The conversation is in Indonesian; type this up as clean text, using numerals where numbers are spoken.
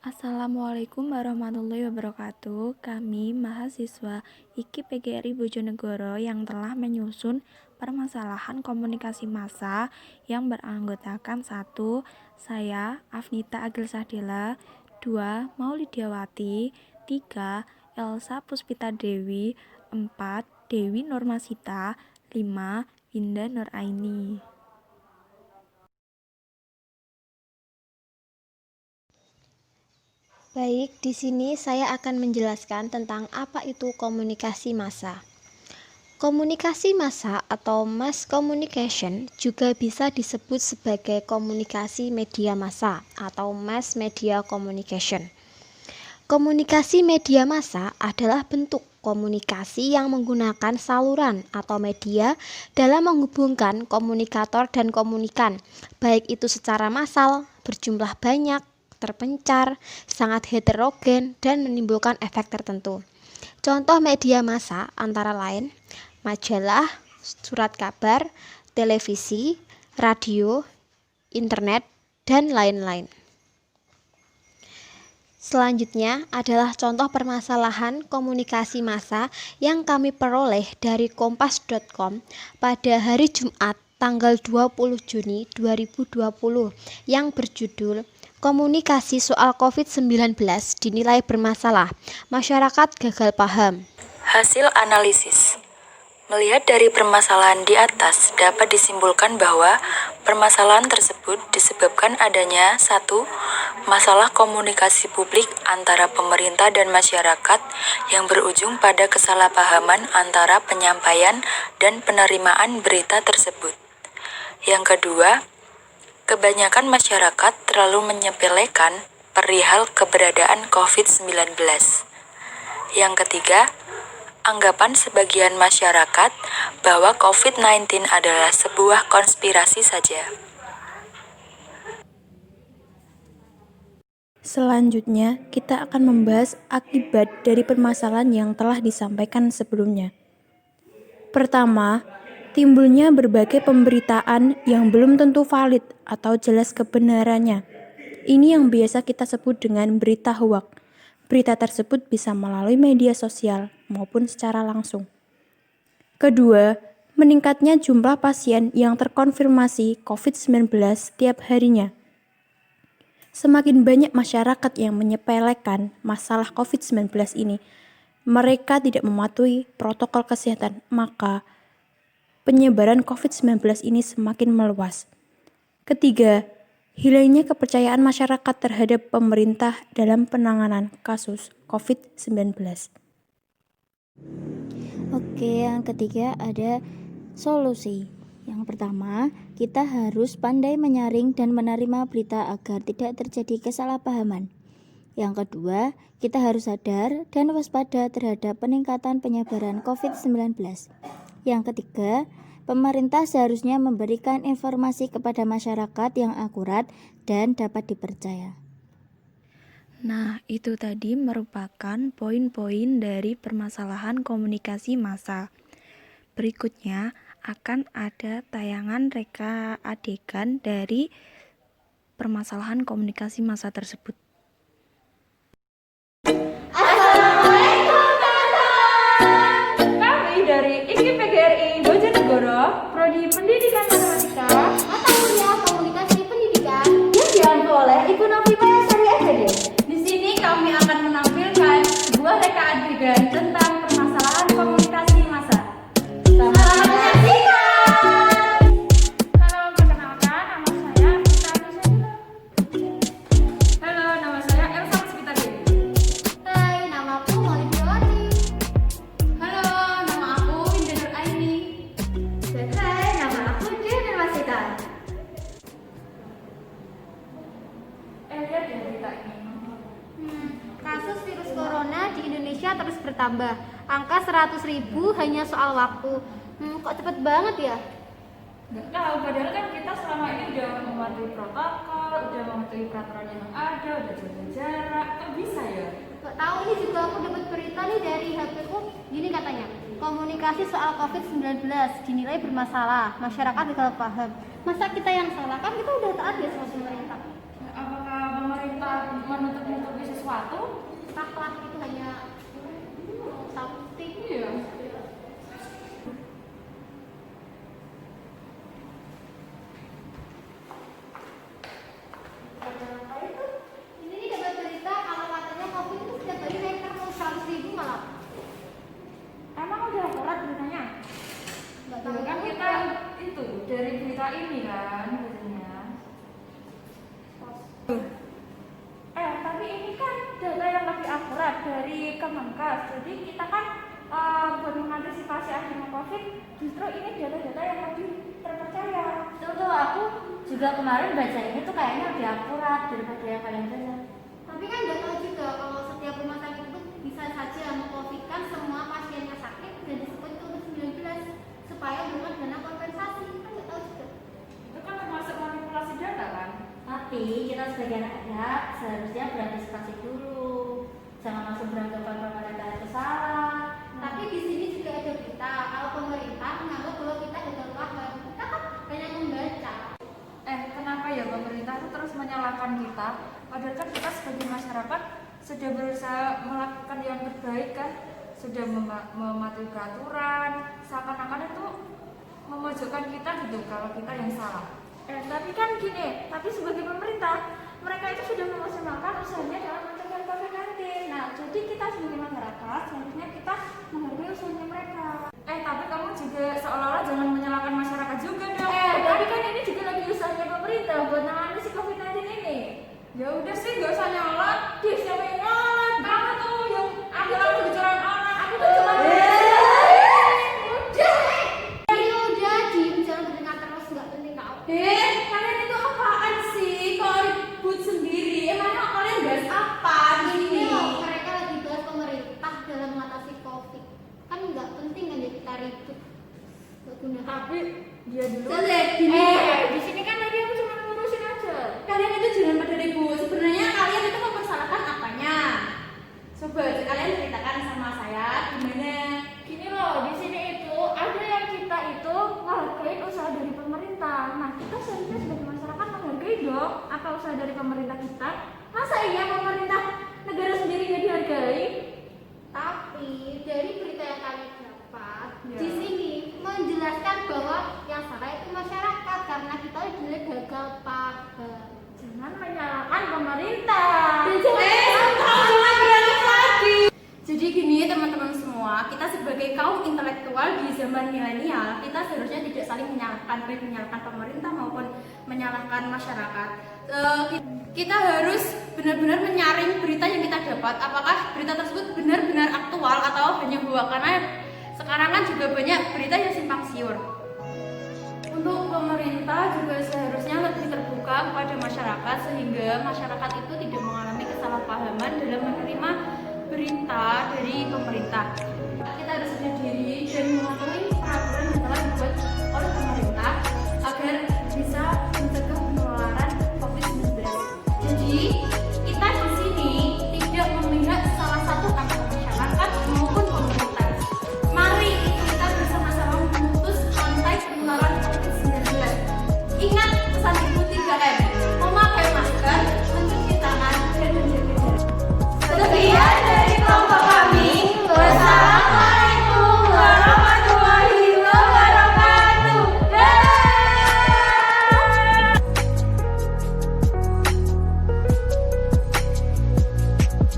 Assalamualaikum warahmatullahi wabarakatuh. Kami mahasiswa IKIP PGRI Bojonegoro yang telah menyusun permasalahan komunikasi massa yang beranggotakan 1. Saya, Afnita Agil Sahdila. 2. Maulidiawati. 3. Elsa Puspita Dewi. 4. Dewi Nurmasita. 5. Winda Nuraini. Baik, di sini saya akan menjelaskan tentang apa itu komunikasi massa. Komunikasi massa atau mass communication juga bisa disebut sebagai komunikasi media massa atau mass media communication. Komunikasi media massa adalah bentuk komunikasi yang menggunakan saluran atau media dalam menghubungkan komunikator dan komunikan, baik itu secara massal, berjumlah banyak, terpencar, sangat heterogen, dan menimbulkan efek tertentu. Contoh media massa antara lain majalah, surat kabar, televisi, radio, internet, dan lain-lain. Selanjutnya adalah contoh permasalahan komunikasi massa yang kami peroleh dari kompas.com pada hari Jumat tanggal 20 Juni 2020 yang berjudul Komunikasi soal COVID-19 dinilai bermasalah, masyarakat gagal paham. Hasil analisis. Melihat dari permasalahan di atas, dapat disimpulkan bahwa permasalahan tersebut disebabkan adanya 1. Masalah komunikasi publik antara pemerintah dan masyarakat yang berujung pada kesalahpahaman antara penyampaian dan penerimaan berita tersebut. Yang kedua, kebanyakan masyarakat terlalu menyepelekan perihal keberadaan COVID-19. Yang ketiga, anggapan sebagian masyarakat bahwa COVID-19 adalah sebuah konspirasi saja. Selanjutnya, kita akan membahas akibat dari permasalahan yang telah disampaikan sebelumnya. Pertama, timbulnya berbagai pemberitaan yang belum tentu valid atau jelas kebenarannya. Ini yang biasa kita sebut dengan berita hoak. Berita tersebut bisa melalui media sosial maupun secara langsung. Kedua, meningkatnya jumlah pasien yang terkonfirmasi COVID-19 setiap harinya. Semakin banyak masyarakat yang menyepelekan masalah COVID-19 ini, mereka tidak mematuhi protokol kesehatan, maka penyebaran COVID-19 ini semakin meluas. Ketiga, hilangnya kepercayaan masyarakat terhadap pemerintah dalam penanganan kasus COVID-19. Oke, yang ketiga ada solusi. Yang pertama, kita harus pandai menyaring dan menerima berita agar tidak terjadi kesalahpahaman. Yang kedua, kita harus sadar dan waspada terhadap peningkatan penyebaran COVID-19. Yang ketiga, pemerintah seharusnya memberikan informasi kepada masyarakat yang akurat dan dapat dipercaya. Nah, itu tadi merupakan poin-poin dari permasalahan komunikasi massa. Berikutnya akan ada tayangan reka adegan dari permasalahan komunikasi massa tersebut. Kami dari IKIP PGRI Bojonegoro, Prodi Pendidikan Matematika, mata kuliah komunikasi pendidikan yang diampu oleh Ibu Novita Sari SPD. Di sini kami akan menampilkan sebuah reka adegan tentang permasalahan komunikasi massa. Selamat menyaksikan. Halo, perkenalkan nama saya Putra Nusantara. Halo, nama saya Elsa Puspita Dewi. Hai, namaku Maulidiawati. Halo, nama aku Winda Nuraini. Hai, nama aku Dewi Nurmasita. Lihat ya berita ini. Kasus virus corona di Indonesia terus bertambah. Angka 100.000 hanya soal waktu. Kok cepet banget ya? Nggak tahu, padahal kan kita selama ini udah mematuhi protokol, udah mematuhi peraturan yang ada, udah jaga jarak. Kok bisa ya? Gak tahu, ini juga aku dapat berita nih dari HP-ku. Gini katanya, komunikasi soal COVID-19 dinilai bermasalah, masyarakat gagal paham. Masa kita yang salah? Kan kita udah taat ya sama pemerintah. Apakah pemerintah menutup-nutupi menghadapi sesuatu. Taklah itu hanya something. Iya. Ini nih dapat berita kalau katanya COVID itu setiap hari naik terus 100.000 malah. Emang udah akurat beritanya? Nggak Ya tahu kan juga. kita itu dari berita ini kan biasanya. Tapi ini kan data yang lebih akurat dari Kemenkes. Jadi kita kan buat mengantisipasi adanya COVID, justru ini data-data yang lebih terpercaya. Tuh aku juga kemarin baca ini tuh kayaknya lebih akurat daripada yang kalian baca. Tapi kan nggak tahu juga kalau setiap rumah sakit itu bisa saja mengcovidkan semua pasiennya sakit dan disebut COVID-19 supaya bukan dana kompensasi. Kan nggak tahu juga. Itu kan termasuk manipulasi data kan? Tapi kita sebagai anak seharusnya berantisipasi dulu. Jangan langsung beranggapan pemerintah itu salah. Tapi di sini juga ada berita kalau pemerintah menganggap bahwa kita gagal paham. Kita kan banyak membaca. Kenapa ya pemerintah itu terus menyalahkan kita? Padahal kan kita sebagai masyarakat sudah berusaha melakukan yang terbaik kan, sudah mematuhi peraturan, seakan-akan itu memojokkan kita gitu kalau kita yang salah. Tapi kan gini, tapi sebagai pemerintah mereka itu sudah memaksimalkan usahanya dalam mencegah COVID-19. Nah, jadi kita sebagai masyarakat seharusnya kita menghargai usahanya mereka. Tapi kamu juga seolah-olah jangan menyalahkan masyarakat juga dong. Tapi kan ini juga lagi usahanya pemerintah buat nangani si COVID-19 ini. Ya udah sih, gak usah nyolot. Siapa yang nyolot? Kamu tuh yang dalam kebicaraan orang. Aku tuh cuma Udah, diem, jangan berdengar terus, nggak penting kau. kalian itu apaan sih? Kok ribut sendiri? Emangnya kalian bahas apa di Ini sini? loh, mereka lagi bahas pemerintah dalam mengatasi COVID. Kan nggak penting kan ya kita ribut. Nggak guna. Tapi dia dulu. Gini. Di sini kan lagi aku cuma ngurusin aja. Kalian itu jangan pada ribut. Sebenarnya kalian itu mempersalahkan apanya? Coba kalian ceritakan sama saya gimana? Gini loh, di sini itu ada yang kita itu menghargai usaha dari pemerintah. Nah, kita seharusnya sebagai masyarakat menghargai dong apa usaha dari pemerintah kita. Masa iya pemerintah negara sendiri nggak dihargai? Tapi dari berita yang kami dapat Ya. di sini menjelaskan bahwa yang salah itu masyarakat karena kita dinilai gagal paham. Jangan menyalahkan pemerintah. Jadi gini teman-teman semua, kita sebagai kaum intelektual di zaman milenial, kita seharusnya tidak saling menyalahkan, baik menyalahkan pemerintah maupun menyalahkan masyarakat. Kita harus benar-benar menyaring berita yang kita dapat, apakah berita tersebut benar-benar aktual atau hanya hoax, karena sekarang kan juga banyak berita yang simpang siur. Untuk pemerintah juga seharusnya lebih terbuka kepada masyarakat sehingga masyarakat itu tidak mengalami kesalahpahaman dalam menerima berita dari pemerintah. Kita harus sadar diri dan mematuhi